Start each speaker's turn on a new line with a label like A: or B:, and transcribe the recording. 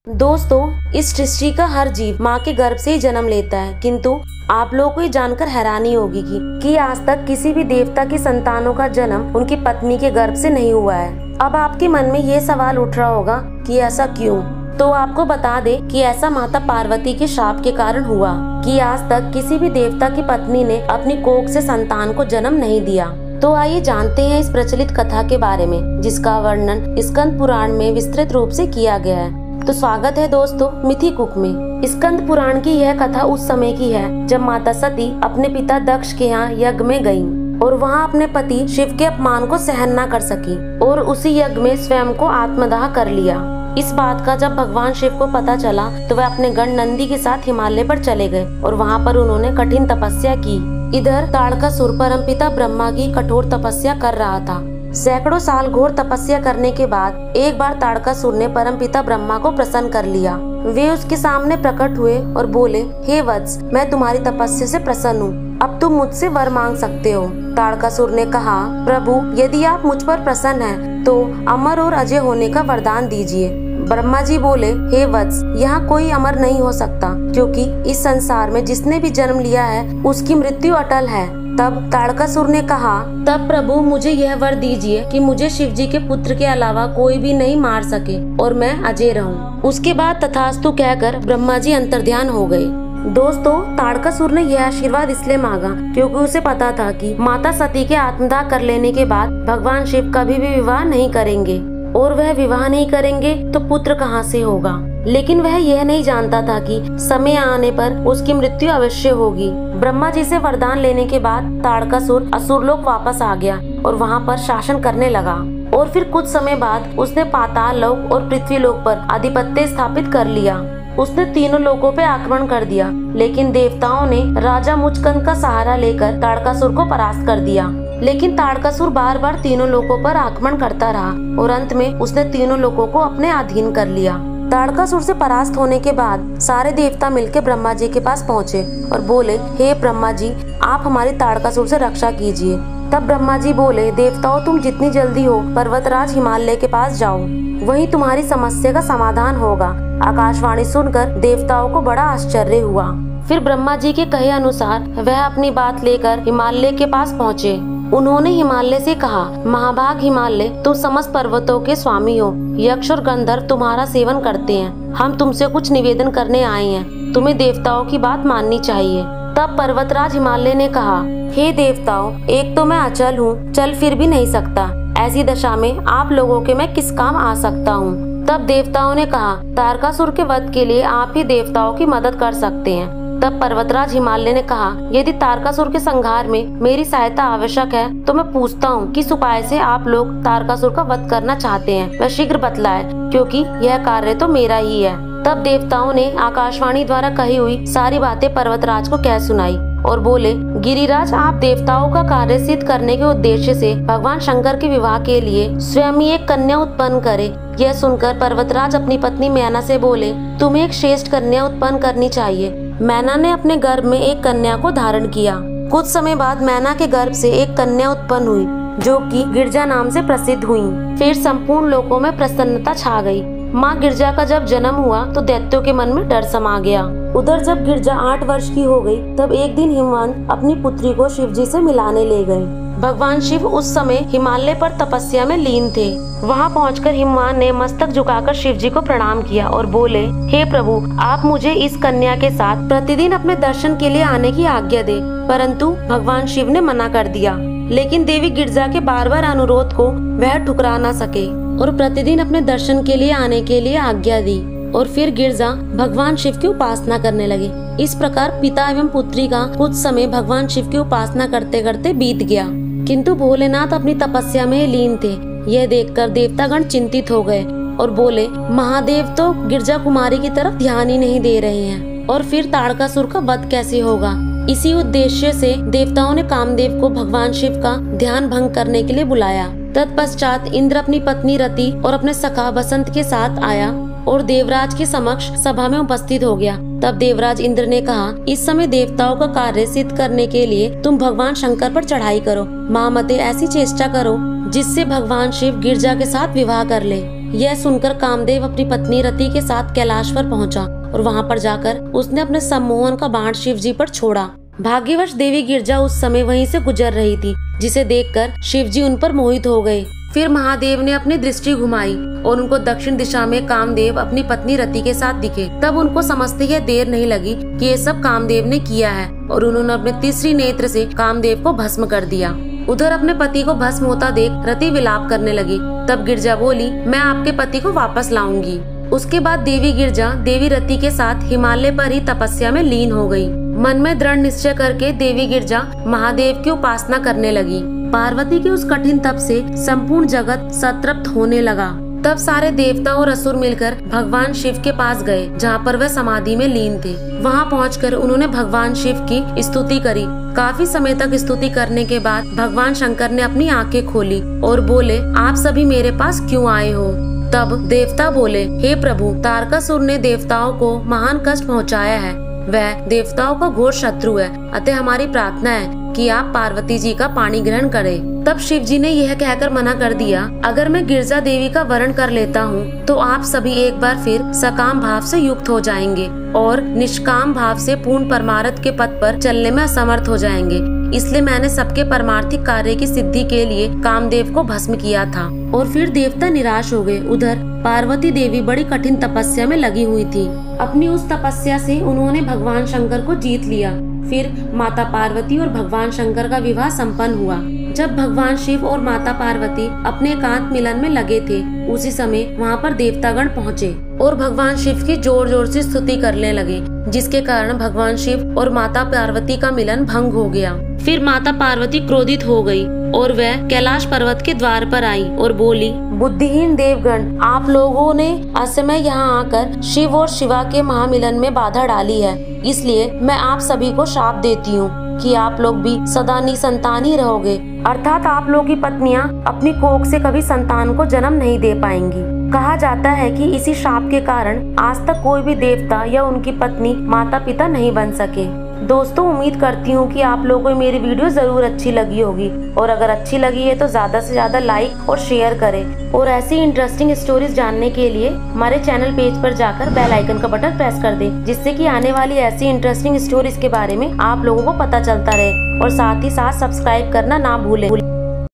A: दोस्तों, इस सृष्टि का हर जीव माँ के गर्भ से ही जन्म लेता है, किंतु आप लोगों को ये जानकर हैरानी होगी कि आज तक किसी भी देवता की संतानों का जन्म उनकी पत्नी के गर्भ से नहीं हुआ है। अब आपके मन में ये सवाल उठ रहा होगा कि ऐसा क्यों? तो आपको बता दे कि ऐसा माता पार्वती के शाप के कारण हुआ कि आज तक किसी भी देवता की पत्नी ने अपनी कोख से संतान को जन्म नहीं दिया। तो आइए जानते हैं इस प्रचलित कथा के बारे में, जिसका वर्णन स्कंद पुराण में विस्तृत रूप से किया गया है। तो स्वागत है दोस्तों मिथिकुक में। स्कंद पुराण की यह कथा उस समय की है जब माता सती अपने पिता दक्ष के यहाँ यज्ञ में गयी और वहाँ अपने पति शिव के अपमान को सहन न कर सकी और उसी यज्ञ में स्वयं को आत्मदाह कर लिया। इस बात का जब भगवान शिव को पता चला तो वह अपने गण नंदी के साथ हिमालय पर चले गए और वहाँ पर उन्होंने कठिन तपस्या की। इधर ताड़कासुर परमपिता ब्रह्मा की कठोर तपस्या कर रहा था। सैकड़ों साल घोर तपस्या करने के बाद एक बार ताड़कासुर ने परमपिता ब्रह्मा को प्रसन्न कर लिया। वे उसके सामने प्रकट हुए और बोले, हे वत्स, मैं तुम्हारी तपस्या से प्रसन्न हूँ, अब तुम मुझसे वर मांग सकते हो। ताड़कासुर ने कहा, प्रभु, यदि आप मुझ पर प्रसन्न हैं तो अमर और अजय होने का वरदान दीजिए। ब्रह्मा जी बोले, हे वत्स, यहाँ कोई अमर नहीं हो सकता, क्योंकि इस संसार में जिसने भी जन्म लिया है उसकी मृत्यु अटल है। तब ताड़कासुर ने कहा, तब प्रभु मुझे यह वर दीजिए कि मुझे शिव जी के पुत्र के अलावा कोई भी नहीं मार सके और मैं अजय रहूं। उसके बाद तथास्तु कहकर ब्रह्मा जी अंतर्ध्यान हो गए। दोस्तों, ताड़कासुर ने यह आशीर्वाद इसलिए मांगा क्योंकि उसे पता था कि माता सती के आत्मदाह कर लेने के बाद भगवान शिव कभी भी विवाह नहीं करेंगे और वह विवाह नहीं करेंगे तो पुत्र कहाँ से होगा। लेकिन वह यह नहीं जानता था कि समय आने पर उसकी मृत्यु अवश्य होगी। ब्रह्मा जी से वरदान लेने के बाद ताड़कासुर असुरलोक वापस आ गया और वहाँ पर शासन करने लगा और फिर कुछ समय बाद उसने पाताल लोक और पृथ्वी लोक पर आधिपत्य स्थापित कर लिया। उसने तीनों लोकों पे आक्रमण कर दिया, लेकिन देवताओं ने राजा मुचकंद का सहारा लेकर ताड़कासुर को परास्त कर दिया। लेकिन ताड़कासुर बार बार तीनों लोकों पर आक्रमण करता रहा और अंत में उसने तीनों लोकों को अपने अधीन कर लिया। ताड़कासुर से परास्त होने के बाद सारे देवता मिलकर ब्रह्मा जी के पास पहुँचे और बोले, हे ब्रह्मा जी, आप हमारी ताड़कासुर से रक्षा कीजिए। तब ब्रह्मा जी बोले, देवताओं, तुम जितनी जल्दी हो पर्वतराज हिमालय के पास जाओ, वहीं तुम्हारी समस्या का समाधान होगा। आकाशवाणी सुनकर देवताओं को बड़ा आश्चर्य हुआ। फिर ब्रह्मा जी के कहे अनुसार वह अपनी बात लेकर हिमालय के पास पहुँचे। उन्होंने हिमालय से कहा, महाभाग हिमालय, तुम समस्त पर्वतों के स्वामी हो, यक्ष और गंधर्व तुम्हारा सेवन करते हैं। हम तुमसे कुछ निवेदन करने आए हैं, तुम्हें देवताओं की बात माननी चाहिए। तब पर्वतराज हिमालय ने कहा, हे देवताओं, एक तो मैं अचल हूँ, चल फिर भी नहीं सकता, ऐसी दशा में आप लोगों के मैं किस काम आ सकता हूँ। तब देवताओं ने कहा, तारकासुर के वध के लिए आप ही देवताओं की मदद कर सकते हैं। तब पर्वतराज हिमालय ने कहा, यदि तारकासुर के संहार में मेरी सहायता आवश्यक है तो मैं पूछता हूँ किस उपाय से आप लोग तारकासुर का वध करना चाहते हैं, वह शीघ्र बतलाए, क्योंकि यह कार्य तो मेरा ही है। तब देवताओं ने आकाशवाणी द्वारा कही हुई सारी बातें पर्वतराज को कह सुनाई और बोले, गिरिराज, आप देवताओं का कार्य सिद्ध करने के उद्देश्य से भगवान शंकर के विवाह के लिए स्वयं ही एक कन्या उत्पन्न करे। यह सुनकर पर्वतराज अपनी पत्नी मैना से बोले, तुम्हें एक श्रेष्ठ कन्या उत्पन्न करनी चाहिए। मैना ने अपने गर्भ में एक कन्या को धारण किया। कुछ समय बाद मैना के गर्भ से एक कन्या उत्पन्न हुई जो कि गिरजा नाम से प्रसिद्ध हुई। फिर संपूर्ण लोकों में प्रसन्नता छा गई। माँ गिरजा का जब जन्म हुआ तो दैत्यों के मन में डर समा गया। उधर जब गिरजा 8 वर्ष की हो गई तब एक दिन हिमवंत अपनी पुत्री को शिव जी से मिलाने ले गए। भगवान शिव उस समय हिमालय पर तपस्या में लीन थे। वहाँ पहुंचकर हिमवान ने मस्तक झुकाकर शिव जी को प्रणाम किया और बोले, हे प्रभु, आप मुझे इस कन्या के साथ प्रतिदिन अपने दर्शन के लिए आने की आज्ञा दे। परंतु भगवान शिव ने मना कर दिया। लेकिन देवी गिरजा के बार बार अनुरोध को वह ठुकरा न सके और प्रतिदिन अपने दर्शन के लिए आने के लिए आज्ञा दी और फिर गिरजा भगवान शिव की उपासना करने लगे। इस प्रकार पिता एवं पुत्री का कुछ समय भगवान शिव की उपासना करते करते बीत गया, किंतु भोलेनाथ अपनी तपस्या में लीन थे। यह देखकर देवतागण चिंतित हो गए और बोले, महादेव तो गिरजा कुमारी की तरफ ध्यान ही नहीं दे रहे हैं और फिर ताड़कासुर का वध कैसे होगा। इसी उद्देश्य से देवताओं ने कामदेव को भगवान शिव का ध्यान भंग करने के लिए बुलाया। तत्पश्चात इंद्र अपनी पत्नी रति और अपने सखा बसंत के साथ आया और देवराज के समक्ष सभा में उपस्थित हो गया। तब देवराज इंद्र ने कहा, इस समय देवताओं का कार्य सिद्ध करने के लिए तुम भगवान शंकर पर चढ़ाई करो। महामते ऐसी चेष्टा करो जिससे भगवान शिव गिरजा के साथ विवाह कर ले। यह सुनकर कामदेव अपनी पत्नी रति के साथ कैलाश पर पहुंचा और वहां पर जाकर उसने अपने सम्मोहन का बाण शिव जी पर छोड़ा। भाग्यवश देवी गिरजा उस समय वहीं से गुजर रही थी, जिसे देखकर शिव जी उन पर मोहित हो गए। फिर महादेव ने अपनी दृष्टि घुमाई और उनको दक्षिण दिशा में कामदेव अपनी पत्नी रति के साथ दिखे। तब उनको समझते ही देर नहीं लगी कि ये सब कामदेव ने किया है और उन्होंने अपने तीसरी नेत्र से कामदेव को भस्म कर दिया। उधर अपने पति को भस्म होता देख रति विलाप करने लगी। तब गिरजा बोली, मैं आपके पति को वापस लाऊंगी। उसके बाद देवी गिरजा देवी रति के साथ हिमालय पर ही तपस्या में लीन हो गई। मन में दृढ़ निश्चय करके देवी गिरजा महादेव की उपासना करने लगी। पार्वती के उस कठिन तप से संपूर्ण जगत संतृप्त होने लगा। तब सारे देवता और असुर मिलकर भगवान शिव के पास गए, जहाँ पर वह समाधि में लीन थे। वहाँ पहुंचकर उन्होंने भगवान शिव की स्तुति करी। काफी समय तक स्तुति करने के बाद भगवान शंकर ने अपनी आंखें खोली और बोले, आप सभी मेरे पास क्यों आए हो? तब देवता बोले, हे प्रभु, तारकासुर ने देवताओं को महान कष्ट पहुँचाया है। वह देवताओं का घोर शत्रु है, अतः हमारी प्रार्थना है कि आप पार्वती जी का पाणी ग्रहण करें। तब शिव जी ने यह कहकर मना कर दिया, अगर मैं गिरजा देवी का वरण कर लेता हूँ तो आप सभी एक बार फिर सकाम भाव से युक्त हो जाएंगे और निष्काम भाव से पूर्ण परमार्थ के पथ पर चलने में असमर्थ हो जाएंगे। इसलिए मैंने सबके परमार्थिक कार्य की सिद्धि के लिए कामदेव को भस्म किया था। और फिर देवता निराश हो गए। उधर पार्वती देवी बड़ी कठिन तपस्या में लगी हुई थी। अपनी उस तपस्या से उन्होंने भगवान शंकर को जीत लिया। फिर माता पार्वती और भगवान शंकर का विवाह संपन्न हुआ। जब भगवान शिव और माता पार्वती अपने एकांत मिलन में लगे थे, उसी समय वहाँ पर देवतागण पहुँचे और भगवान शिव की जोर जोर से स्तुति करने लगे, जिसके कारण भगवान शिव और माता पार्वती का मिलन भंग हो गया। फिर माता पार्वती क्रोधित हो गई और वह कैलाश पर्वत के द्वार पर आई और बोली, बुद्धिहीन देवगण, आप लोगों ने असमय यहाँ आकर शिव और शिवा के महामिलन में बाधा डाली है। इसलिए मैं आप सभी को शाप देती हूँ कि आप लोग भी सदा निसंतान ही रहोगे, अर्थात आप लोग की पत्नियां अपनी कोख से कभी संतान को जन्म नहीं दे पाएंगी। कहा जाता है कि इसी शाप के कारण आज तक कोई भी देवता या उनकी पत्नी माता पिता नहीं बन सके। दोस्तों, उम्मीद करती हूँ कि आप लोगों को मेरी वीडियो जरूर अच्छी लगी होगी और अगर अच्छी लगी है तो ज्यादा से ज्यादा लाइक और शेयर करें और ऐसी इंटरेस्टिंग स्टोरीज जानने के लिए हमारे चैनल पेज पर जाकर बेल आइकन का बटन प्रेस कर दें, जिससे कि आने वाली ऐसी इंटरेस्टिंग स्टोरीज के बारे में आप लोगों को पता चलता रहे और साथ ही साथ सब्सक्राइब करना ना भूलें।